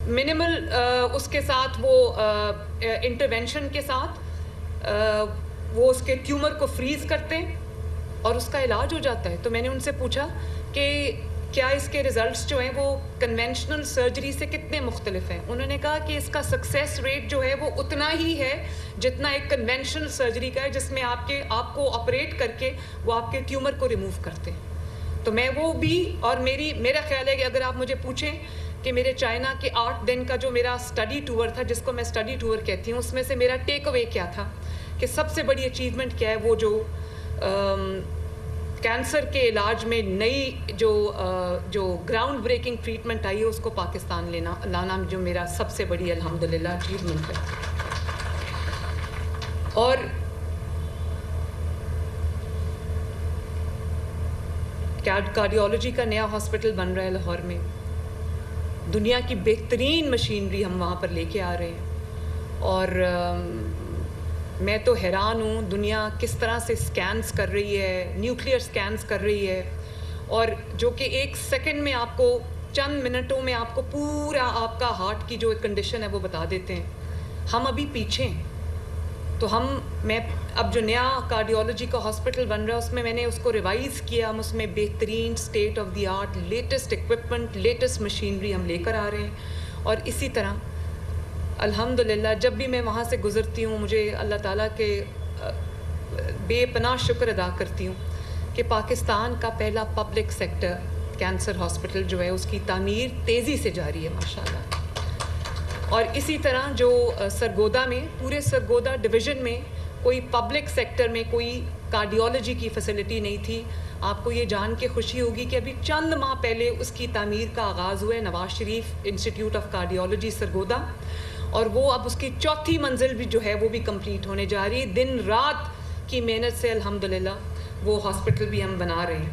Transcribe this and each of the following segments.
Minimal اس کے ساتھ وہ انٹرونشن کے ساتھ وہ اس کے ٹیومر کو فریز کرتے ہیں اور اس کا علاج ہو جاتا ہے. تو میں نے ان سے پوچھا کہ کیا اس کے ریزلٹس جو ہیں وہ کنونشنل سرجری سے کتنے مختلف ہیں. انہوں نے کہا کہ اس کا سکسیس ریٹ جو ہے وہ اتنا ہی ہے جتنا ایک کنونشنل سرجری کا ہے, جس میں آپ کو آپریٹ کر کے وہ آپ کے ٹیومر کو ریموو کرتے ہیں. تو میں وہ بھی, اور میرا خیال ہے کہ اگر آپ مجھے پوچھیں کہ میرے چائنا کے 8 دن کا جو میرا اسٹڈی ٹور تھا, جس کو میں اسٹڈی ٹور کہتی ہوں, اس میں سے میرا ٹیک اوے کیا تھا کہ سب سے بڑی اچیومنٹ کیا ہے, وہ جو کینسر کے علاج میں نئی جو گراؤنڈ بریکنگ ٹریٹمنٹ آئی ہے اس کو پاکستان لانا جو میرا سب سے بڑی الحمدللہ اچیومنٹ ہے. اور کارڈیولوجی کا نیا ہاسپٹل بن رہا ہے لاہور میں. دنیا کی بہترین مشینری ہم وہاں پر لے کے آ رہے ہیں, اور میں تو حیران ہوں دنیا کس طرح سے سکینز کر رہی ہے, نیوکلیئر سکینز کر رہی ہے, اور جو کہ 1 سیکنڈ میں آپ کو, چند منٹوں میں آپ کو پورا آپ کا ہارٹ کی جو کنڈیشن ہے وہ بتا دیتے ہیں. ہم ابھی پیچھے ہیں. تو اب جو نیا کارڈیولوجی کا ہاسپٹل بن رہا ہے اس میں نے اس کو ریوائز کیا. ہم اس میں بہترین state of the art, latest equipment, latest machinery ہم لے کر آ رہے ہیں. اور اسی طرح الحمدللہ جب بھی میں وہاں سے گزرتی ہوں مجھے اللہ تعالیٰ کے بے پناہ شکر ادا کرتی ہوں کہ پاکستان کا پہلا پبلک سیکٹر کینسر ہاسپٹل جو ہے اس کی تعمیر تیزی سے جاری ہے ماشاءاللہ. اور اسی طرح جو سرگودا میں, پورے سرگودا ڈویژن میں کوئی پبلک سیکٹر میں کوئی کارڈیولوجی کی فیسلٹی نہیں تھی. آپ کو یہ جان کے خوشی ہوگی کہ ابھی چند ماہ پہلے اس کی تعمیر کا آغاز ہوا ہے, Nawaz Sharif institute of cardiology Sargodha, اور وہ اب اس کی 4تھی منزل بھی جو ہے وہ بھی کمپلیٹ ہونے جا رہی ہے. دن رات کی محنت سے الحمدللہ وہ ہاسپٹل بھی ہم بنا رہے ہیں.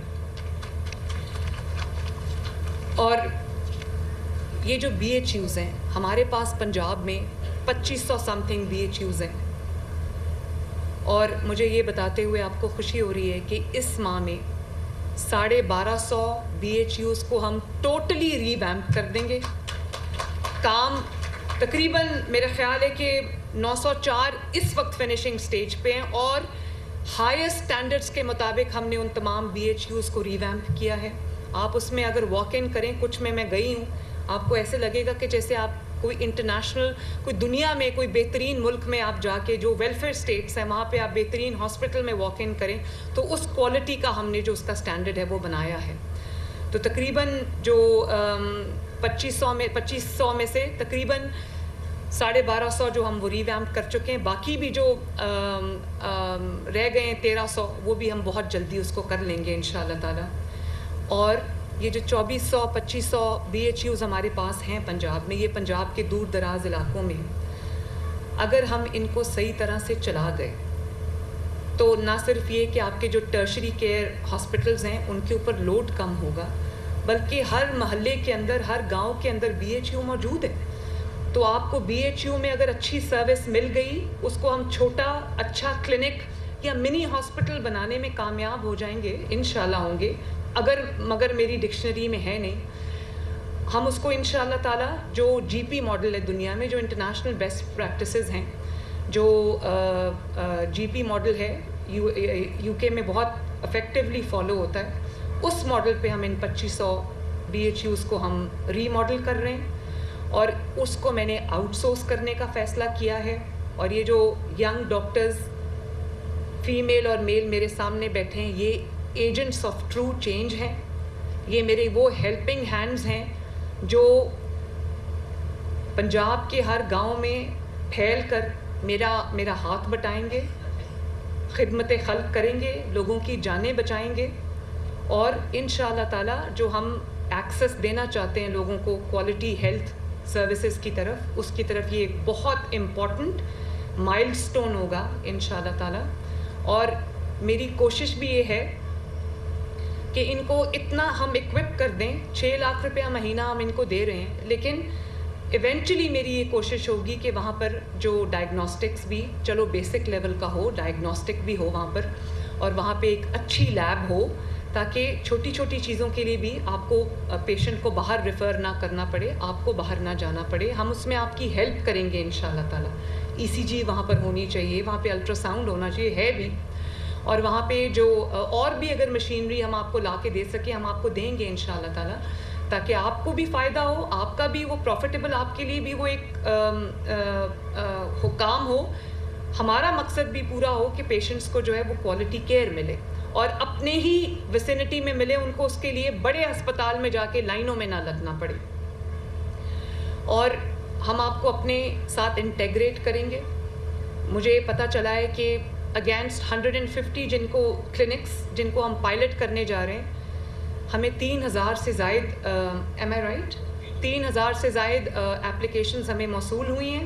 اور یہ جو بی ایچ یوز ہیں ہمارے پاس پنجاب میں 2500 something B H Us ہیں, اور مجھے یہ بتاتے ہوئے آپ کو خوشی ہو رہی ہے کہ اس ماہ میں 1250 بی ایچ یوز کو ہم ٹوٹلی ری ویمپ کر دیں گے. کام تقریباً میرا خیال ہے کہ 904 اس وقت فنیشنگ سٹیج پہ ہیں, اور ہائیسٹ سٹینڈرڈز کے مطابق ہم نے ان تمام بی ایچ یوز کو ری ویمپ کیا ہے. آپ اس میں اگر واک ان کریں, کچھ میں گئی ہوں, آپ کو ایسے لگے گا کہ جیسے آپ کوئی انٹرنیشنل, کوئی دنیا میں کوئی بہترین ملک میں آپ جا کے, جو ویلفیئر اسٹیٹس ہیں وہاں پہ آپ بہترین ہاسپٹل میں واک ان کریں, تو اس کوالٹی کا ہم نے جو اس کا سٹینڈرڈ ہے وہ بنایا ہے. تو تقریباً جو 2500 میں سے تقریباً 1250 جو ہم وہ ری ویمپ کر چکے ہیں. باقی بھی جو رہ گئے ہیں 1300 وہ بھی ہم بہت جلدی اس کو کر لیں گے انشاءاللہ تعالی. اور یہ جو 2400-2500 بی ایچ یوز ہمارے پاس ہیں پنجاب میں, یہ پنجاب کے دور دراز علاقوں میں, اگر ہم ان کو صحیح طرح سے چلا گئے تو نہ صرف یہ کہ آپ کے جو ٹرشری کیئر ہاسپٹلز ہیں ان کے اوپر لوڈ کم ہوگا, بلکہ ہر محلے کے اندر, ہر گاؤں کے اندر بی ایچ یو موجود ہے. تو آپ کو بی ایچ یو میں اگر اچھی سروس مل گئی, اس کو ہم چھوٹا اچھا کلینک یا منی ہاسپٹل بنانے میں کامیاب ہو جائیں گے, انشاءاللہ ہوں گے, مگر میری ڈکشنری میں ہے نہیں. ہم اس کو انشاءاللہ تعالی جو جی پی ماڈل ہے دنیا میں, جو انٹرنیشنل بیسٹ پریکٹسز ہیں, جو جی پی ماڈل ہے یو کے میں بہت افیکٹولی فالو ہوتا ہے, اس ماڈل پہ ہم ان 2500 بی ایچ یوز کو ہم ری ماڈل کر رہے ہیں, اور اس کو میں نے آؤٹ سورس کرنے کا فیصلہ کیا ہے. اور یہ جو ینگ ڈاکٹرز فیمیل اور میل میرے سامنے بیٹھے ہیں, یہ ایجنٹس آف ٹرو چینج ہیں. یہ میرے وہ ہیلپنگ ہینڈز ہیں جو پنجاب کے ہر گاؤں میں پھیل کر میرا ہاتھ بٹائیں گے, خدمت خلق کریں گے, لوگوں کی جانیں بچائیں گے, اور انشاءاللہ تعالی جو ہم ایکسس دینا چاہتے ہیں لوگوں کو کوالٹی ہیلتھ سروسز کی طرف, اس کی طرف یہ ایک بہت امپورٹنٹ مائل سٹون ہوگا انشاءاللہ تعالی. اور میری کوشش بھی یہ ہے کہ ان کو اتنا ہم اکوپ کر دیں, 6 لاکھ روپیہ مہینہ ہم ان کو دے رہے ہیں, لیکن ایونچولی میری یہ کوشش ہوگی کہ وہاں پر جو ڈائگنوسٹکس بھی چلو بیسک لیول کا ہو, ڈائگنوسٹک بھی ہو وہاں پر, اور وہاں پہ ایک اچھی لیب ہو تاکہ چھوٹی چھوٹی چیزوں کے لیے بھی آپ کو پیشنٹ کو باہر ریفر نہ کرنا پڑے, آپ کو باہر نہ جانا پڑے. ہم اس میں آپ کی ہیلپ کریں گے انشاءاللہ تعالیٰ. ECG وہاں پر ہونی چاہیے, وہاں پہ الٹرا ساؤنڈ ہونا چاہیے, ہے بھی. اور وہاں پہ جو اور بھی اگر مشینری ہم آپ کو لا کے دے سکیں ہم آپ کو دیں گے انشاءاللہ تعالیٰ, تاکہ آپ کو بھی فائدہ ہو, آپ کا بھی وہ پروفیٹیبل, آپ کے لیے بھی وہ ایک کام ہو. ہمارا مقصد بھی پورا ہو کہ پیشنٹس کو جو ہے وہ کوالٹی کیئر ملے اور اپنے ہی ویسینٹی میں ملے, ان کو اس کے لیے بڑے ہسپتال میں جا کے لائنوں میں نہ لگنا پڑے. اور ہم آپ کو اپنے ساتھ انٹیگریٹ کریں گے. مجھے پتہ چلا ہے کہ اگینسٹ 150 جن کو ہم پائلٹ کرنے جا رہے ہیں, ہمیں 3000 سے زائد ایم آئی رائٹ 3000 سے زائد اپلیکیشنز ہمیں موصول ہوئی ہیں,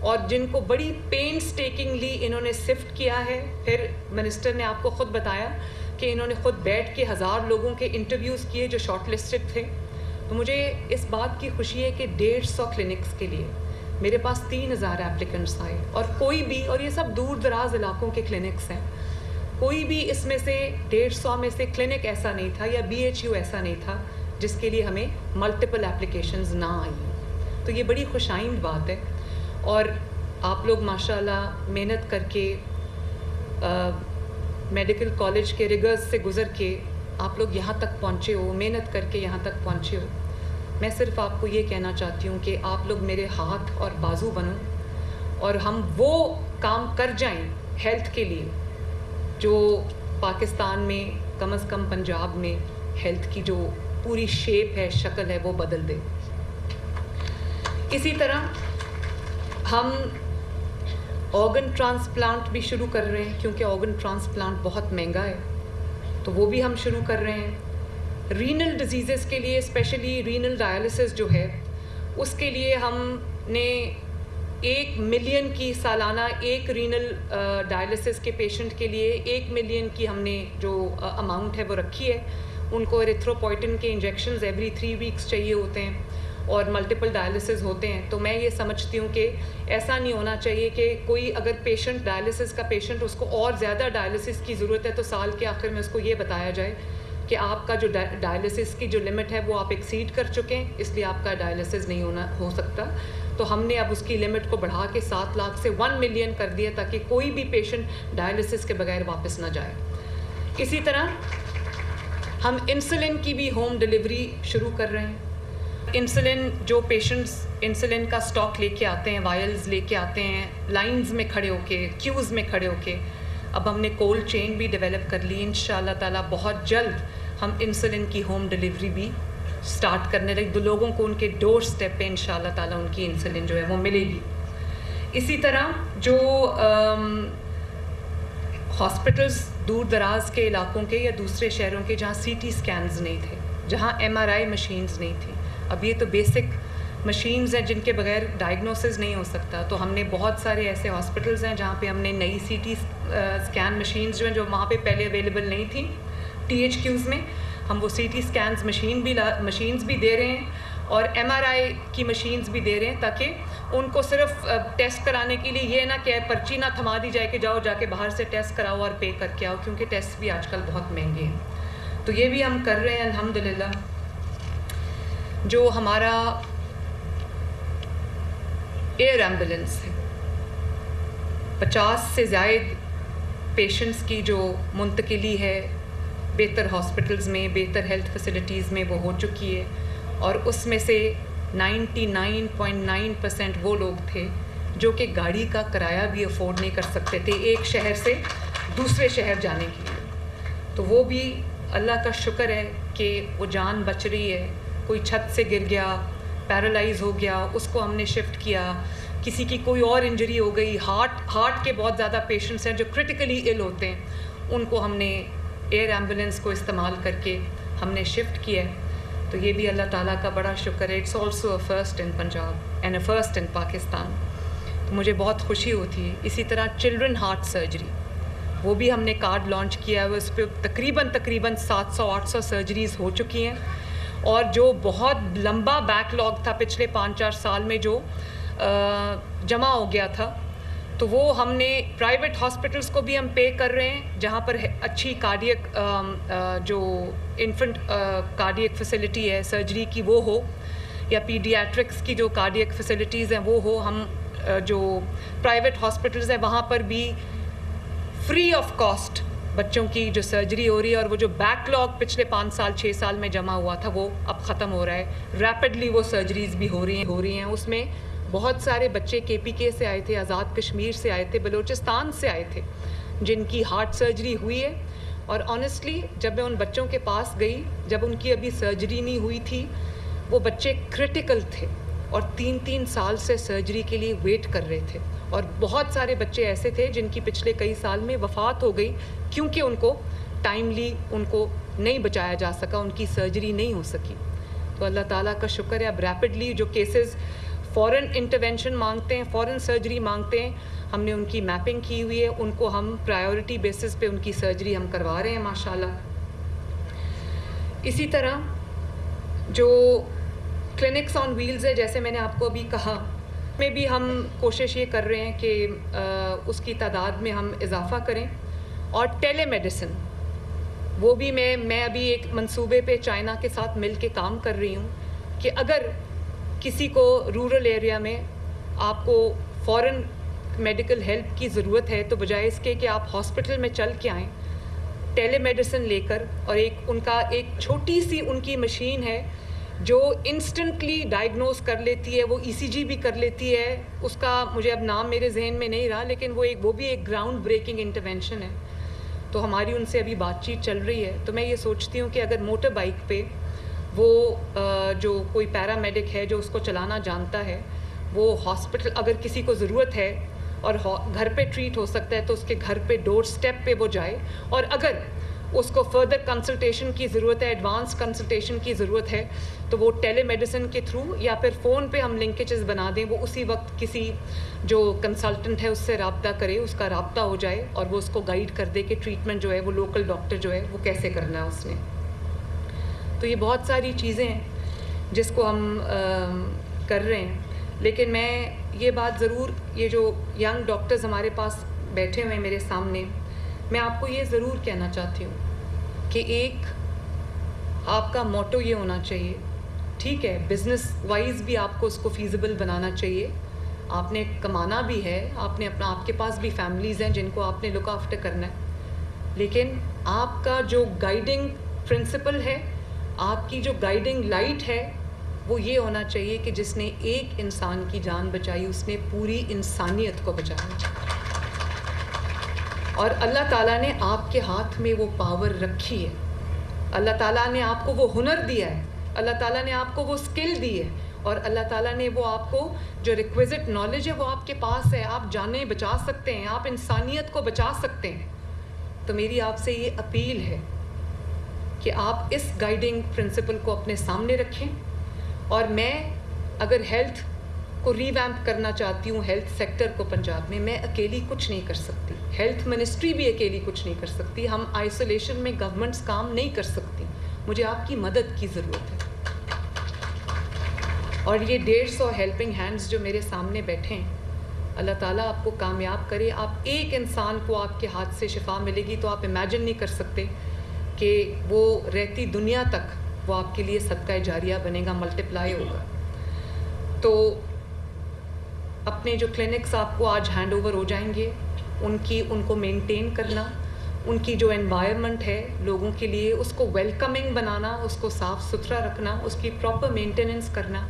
اور جن کو بڑی پینس ٹیکنگلی انہوں نے سفٹ کیا ہے. پھر منسٹر نے آپ کو خود بتایا کہ انہوں نے خود بیٹھ کے 1000 لوگوں کے انٹرویوز کیے جو شارٹ لسٹڈ تھے. تو مجھے اس بات کی خوشی ہے کہ 150 کلینکس کے لیے میرے پاس 3000 ایپلیکنٹس آئے, اور کوئی بھی, اور یہ سب دور دراز علاقوں کے کلینکس ہیں, کوئی بھی اس میں سے 150 میں سے کلینک ایسا نہیں تھا یا BHU ایسا نہیں تھا جس کے لیے ہمیں ملٹیپل ایپلیکیشنز نہ آئیں. تو یہ بڑی خوش آئند بات ہے. اور آپ لوگ ماشاءاللہ محنت کر کے میڈیکل کالج کے ریگرز سے گزر کے آپ لوگ یہاں تک پہنچے ہو, محنت کر کے یہاں تک پہنچے ہو. میں صرف آپ کو یہ کہنا چاہتی ہوں کہ آپ لوگ میرے ہاتھ اور بازو بنو, اور ہم وہ کام کر جائیں ہیلتھ کے لیے جو پاکستان میں, کم از کم پنجاب میں ہیلتھ کی جو پوری شیپ ہے, شکل ہے, وہ بدل دے. اسی طرح ہم آرگن ٹرانسپلانٹ بھی شروع کر رہے ہیں, کیونکہ آرگن ٹرانسپلانٹ بہت مہنگا ہے, تو وہ بھی ہم شروع کر رہے ہیں. رینل ڈیزیزز کے لیے, اسپیشلی رینل ڈائلسس جو ہے, اس کے لیے ہم نے 1 ملین کی سالانہ, ایک رینل ڈائلسس کے پیشنٹ کے لیے 1 ملین کی ہم نے جو اماؤنٹ ہے وہ رکھی ہے. ان کو ایریتھروپوئٹن کے انجیکشنز ایوری 3 ویکس چاہیے ہوتے ہیں, اور ملٹیپل ڈائلسس ہوتے ہیں. تو میں یہ سمجھتی ہوں کہ ایسا نہیں ہونا چاہیے کہ کوئی اگر پیشنٹ ڈائلسس کا پیشنٹ, اس کو اور زیادہ ڈائلسس کی ضرورت ہے, تو سال کے آخر میں اس کو یہ بتایا جائے کہ آپ کا جو ڈائلسس کی جو لمٹ ہے وہ آپ ایکسیڈ کر چکے ہیں, اس لیے آپ کا ڈائلسس نہیں ہو سکتا. تو ہم نے اب اس کی لمٹ کو بڑھا کے 7 لاکھ سے 1 ملین کر دیا, تاکہ کوئی بھی پیشنٹ ڈائلسس کے بغیر واپس نہ جائے. اسی طرح ہم انسولن کی بھی ہوم ڈلیوری شروع کر رہے ہیں. انسولن جو پیشنٹس انسولن کا سٹاک لے کے آتے ہیں, وائلز لے کے آتے ہیں, لائنز میں کھڑے ہو کے, کیوز میں کھڑے ہو کے, اب ہم نے کولڈ چین بھی ڈیولپ کر لی. انشاءاللہ تعالیٰ بہت جلد ہم انسولن کی ہوم ڈلیوری بھی سٹارٹ کرنے لگے. لوگوں کو ان کے ڈور سٹیپ پہ انشاءاللہ تعالیٰ ان کی انسولن جو ہے وہ ملے گی. اسی طرح جو ہاسپٹلز دور دراز کے علاقوں کے یا دوسرے شہروں کے جہاں CT اسکینز نہیں تھے, جہاں MRI مشینز نہیں تھیں, اب یہ تو بیسک مشینز ہیں جن کے بغیر ڈائگنوسس نہیں ہو سکتا. تو ہم نے بہت سارے ایسے ہاسپٹلز ہیں جہاں پہ ہم نے نئی CT اسکین مشینز جو ہیں, جو وہاں پہ پہلے اویلیبل نہیں تھیں THQs میں, ہم وہ CT اسکینز مشینز بھی دے رہے ہیں, اور MRI کی مشینز بھی دے رہے ہیں, تاکہ ان کو صرف ٹیسٹ کرانے کے لیے یہ نہ کہ پرچی نہ تھما دی جائے کہ جاؤ جا کے باہر سے ٹیسٹ کراؤ اور پے کر کے آؤ, کیونکہ ٹیسٹ بھی آج کل بہت مہنگے ہیں. تو یہ بھی ہم کر رہے ہیں الحمدللہ. جو ہمارا ایئر ایمبولینس ہے, 50 سے زائد پیشنٹس کی جو منتقلی ہے بہتر ہاسپٹلز میں, بہتر ہیلتھ فیسلٹیز میں وہ ہو چکی ہے, اور اس میں سے 99.9% وہ لوگ تھے جو کہ گاڑی کا کرایہ بھی افورڈ نہیں کر سکتے تھے ایک شہر سے دوسرے شہر جانے کے لیے. تو وہ بھی اللہ کا شکر ہے کہ وہ جان بچ رہی ہے. کوئی چھت سے گر گیا, پیرالائز ہو گیا, اس کو ہم نے شفٹ کیا. کسی کی کوئی اور انجری ہو گئی, ہارٹ کے بہت زیادہ پیشنٹس ہیں جو کرٹیکلی ال ہوتے ہیں, ان کو ہم نے ایئر ایمبولینس کو استعمال کر کے ہم نے شفٹ کیا ہے. تو یہ بھی اللہ تعالیٰ کا بڑا شکر ہے. It's also a first in Punjab and a first in Pakistan. تو مجھے بہت خوشی ہوتی ہے. اسی طرح چلڈرن ہارٹ سرجری, وہ بھی ہم نے کارڈ لانچ کیا ہے. اس پہ تقریباً 700-800 سرجریز ہو چکی ہیں, اور جو بہت لمبا بیک لاگ تھا پچھلے 5-4 سال میں جو جمع ہو گیا تھا, تو وہ ہم نے پرائیویٹ ہاسپٹلس کو بھی ہم پے کر رہے ہیں جہاں پر اچھی کارڈیک جو انفنٹ کارڈیک فیسلٹی ہے سرجری کی وہ ہو، یا پیڈیاٹرکس کی جو کارڈیک فیسلٹیز ہیں وہ ہو. ہم جو پرائیویٹ ہاسپٹلز ہیں وہاں پر بھی فری آف کاسٹ بچوں کی جو سرجری ہو رہی ہے، اور وہ جو بیک لاگ پچھلے 5 سال 6 سال میں جمع ہوا تھا وہ اب ختم ہو رہا ہے. ریپڈلی وہ سرجریز بھی ہو رہی ہیں. اس میں بہت سارے بچے KPK سے آئے تھے، آزاد کشمیر سے آئے تھے، بلوچستان سے آئے تھے جن کی ہارٹ سرجری ہوئی ہے. اور آنیسٹلی جب میں ان بچوں کے پاس گئی، جب ان کی ابھی سرجری نہیں ہوئی تھی، وہ بچے کرٹیکل تھے اور 3 سال سے سرجری کے لیے ویٹ کر رہے تھے. اور بہت سارے بچے ایسے تھے جن کی پچھلے کئی سال میں وفات ہو گئی کیونکہ ان کو ٹائملی ان کو نہیں بچایا جا سکا، ان کی سرجری نہیں ہو سکی. تو اللہ تعالیٰ کا شکر ہے اب ریپڈلی جو کیسز فوراً انٹرونشن مانگتے ہیں، فوراً سرجری مانگتے ہیں، ہم نے ان کی میپنگ کی ہوئی ہے. ان کو ہم پرائیورٹی بیسس پہ ان کی سرجری ہم کروا رہے ہیں ماشاءاللہ. اسی طرح جو کلینکس آن ویلز ہے، جیسے میں نے آپ کو ابھی کہا، میں بھی ہم کوشش یہ کر رہے ہیں کہ اس کی تعداد میں ہم اضافہ کریں. اور ٹیلی میڈیسن وہ بھی میں ابھی ایک منصوبے پہ چائنا کے ساتھ مل کے کام کر رہی ہوں کہ اگر کسی کو رورل ایریا میں آپ کو فوراً میڈیکل ہیلپ کی ضرورت ہے تو بجائے اس کے کہ آپ ہاسپٹل میں چل کے آئیں، ٹیلی میڈیسن لے کر، اور ان کا ایک چھوٹی سی ان کی مشین ہے جو انسٹنٹلی ڈائگنوز کر لیتی ہے، وہ ECG بھی کر لیتی ہے. اس کا مجھے اب نام میرے ذہن میں نہیں رہا، لیکن وہ بھی ایک گراؤنڈ بریکنگ انٹرونشن ہے. تو ہماری ان سے ابھی بات چیت چل رہی ہے. تو میں یہ سوچتی ہوں کہ اگر موٹر بائک پہ وہ جو کوئی پیرامیڈک ہے جو اس کو چلانا جانتا ہے، وہ ہاسپٹل اگر کسی کو ضرورت ہے اور گھر پہ ٹریٹ ہو سکتا ہے تو اس کے گھر پہ ڈور سٹیپ پہ وہ جائے. اور اگر اس کو فردر کنسلٹیشن کی ضرورت ہے، ایڈوانس کنسلٹیشن کی ضرورت ہے، تو وہ ٹیلی میڈیسن کے تھرو یا پھر فون پہ ہم لنکیجز بنا دیں، وہ اسی وقت کسی جو کنسلٹنٹ ہے اس سے رابطہ کرے، اس کا رابطہ ہو جائے اور وہ اس کو گائیڈ کر دے کہ ٹریٹمنٹ جو ہے وہ لوکل ڈاکٹر جو ہے وہ کیسے کرنا ہے اس نے. تو یہ بہت ساری چیزیں ہیں جس کو ہم کر رہے ہیں. لیکن میں یہ بات ضرور، یہ جو ینگ ڈاکٹرز ہمارے پاس بیٹھے ہوئے ہیں میرے سامنے، میں آپ کو یہ ضرور کہنا چاہتی ہوں کہ ایک آپ کا موٹو یہ ہونا چاہیے، ٹھیک ہے بزنس وائز بھی آپ کو اس کو فیزیبل بنانا چاہیے، آپ نے کمانا بھی ہے، آپ کے پاس بھی فیملیز ہیں جن کو آپ نے لک آفٹر کرنا ہے، لیکن آپ کا جو گائیڈنگ پرنسپل ہے، آپ کی جو گائیڈنگ لائٹ ہے، وہ یہ ہونا چاہیے کہ جس نے ایک انسان کی جان بچائی اس نے پوری انسانیت کو بچایا. اور اللہ تعالیٰ نے آپ کے ہاتھ میں وہ پاور رکھی ہے، اللہ تعالیٰ نے آپ کو وہ ہنر دیا ہے، اللہ تعالیٰ نے آپ کو وہ اسکل دی ہے، اور اللہ تعالیٰ نے وہ آپ کو جو ریکویزٹ نالج ہے وہ آپ کے پاس ہے. آپ جانیں بچا سکتے ہیں، آپ انسانیت کو بچا سکتے ہیں. تو میری آپ سے یہ اپیل ہے کہ آپ اس گائیڈنگ پرنسپل کو اپنے سامنے رکھیں. اور میں اگر ہیلتھ کو ریویمپ کرنا چاہتی ہوں، ہیلتھ سیکٹر کو پنجاب میں اکیلی کچھ نہیں کر سکتی، ہیلتھ منسٹری بھی اکیلی کچھ نہیں کر سکتی، ہم آئسولیشن میں گورنمنٹس کام نہیں کر سکتی، مجھے آپ کی مدد کی ضرورت ہے. اور یہ 150 ہیلپنگ ہینڈز جو میرے سامنے بیٹھے ہیں، اللہ تعالیٰ آپ کو کامیاب کرے. آپ ایک انسان کو آپ کے ہاتھ سے شفا ملے گی تو آپ امیجن نہیں کر سکتے کہ وہ رہتی دنیا تک وہ آپ کے لیے صدقہ جاریہ بنے گا، ملٹیپلائی ہوگا. تو اپنے جو کلینکس آپ کو آج ہینڈ اوور ہو جائیں گے، ان کو مینٹین کرنا، ان کی جو انوائرمنٹ ہے لوگوں کے لیے اس کو ویلکمنگ بنانا، اس کو صاف ستھرا رکھنا، اس کی پراپر مینٹیننس کرنا،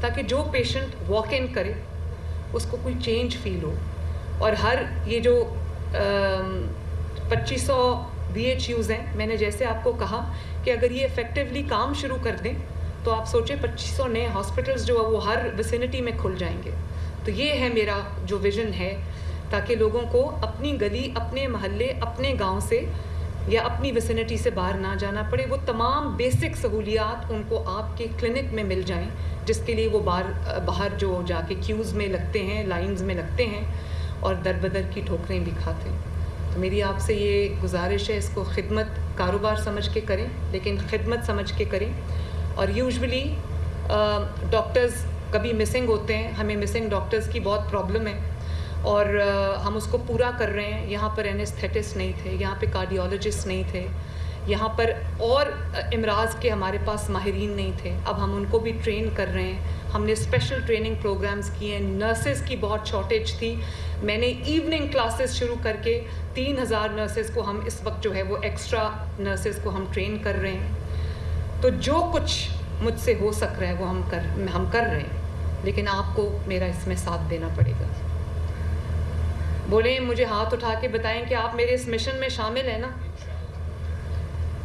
تاکہ جو پیشنٹ واک ان کرے اس کو کوئی چینج فیل ہو. اور یہ جو 2500 VHUs ہیں، میں نے جیسے آپ کو کہا کہ اگر یہ افیکٹولی کام شروع کر دیں تو آپ سوچیں 2500 نئے ہاسپٹلز جو وہ ہر ویسینٹی میں کھل جائیں گے. تو یہ ہے میرا جو ویژن ہے، تاکہ لوگوں کو اپنی گلی، اپنے محلے، اپنے گاؤں سے یا اپنی ویسینٹی سے باہر نہ جانا پڑے. وہ تمام بیسک سہولیات ان کو آپ کے کلینک میں مل جائیں، جس کے لیے وہ باہر جو جا کے کیوز میں لگتے ہیں، لائنز میں لگتے ہیں اور در بدر کی ٹھوکریں بھی کھاتے ہیں. تو میری آپ سے یہ گزارش ہے، اس کو خدمت کاروبار سمجھ کے کریں، لیکن خدمت سمجھ کے کریں. اور یوزولی ڈاکٹرز کبھی مسنگ ہوتے ہیں، ہمیں مسنگ ڈاکٹرز کی بہت پرابلم ہے، اور ہم اس کو پورا کر رہے ہیں. یہاں پر اینستھیٹسٹ نہیں تھے, یہاں پہ کارڈیولوجسٹ نہیں تھے, یہاں پر اور امراض کے ہمارے پاس ماہرین نہیں تھے. اب ہم ان کو بھی ٹرین کر رہے ہیں. ہم نے اسپیشل ٹریننگ پروگرامز کیے ہیں. نرسز کی بہت شارٹیج تھی. میں نے ایوننگ کلاسز شروع کر کے 3000 نرسز کو ہم اس وقت جو ہے وہ ایکسٹرا نرسز کو ہم ٹرین کر رہے ہیں. تو جو کچھ مجھ سے ہو سک رہا ہے وہ ہم کر رہے ہیں, لیکن آپ کو میرا اس میں ساتھ دینا پڑے گا. بولیں مجھے ہاتھ اٹھا کے بتائیں کہ آپ میرے اس مشن میں شامل ہیں نا.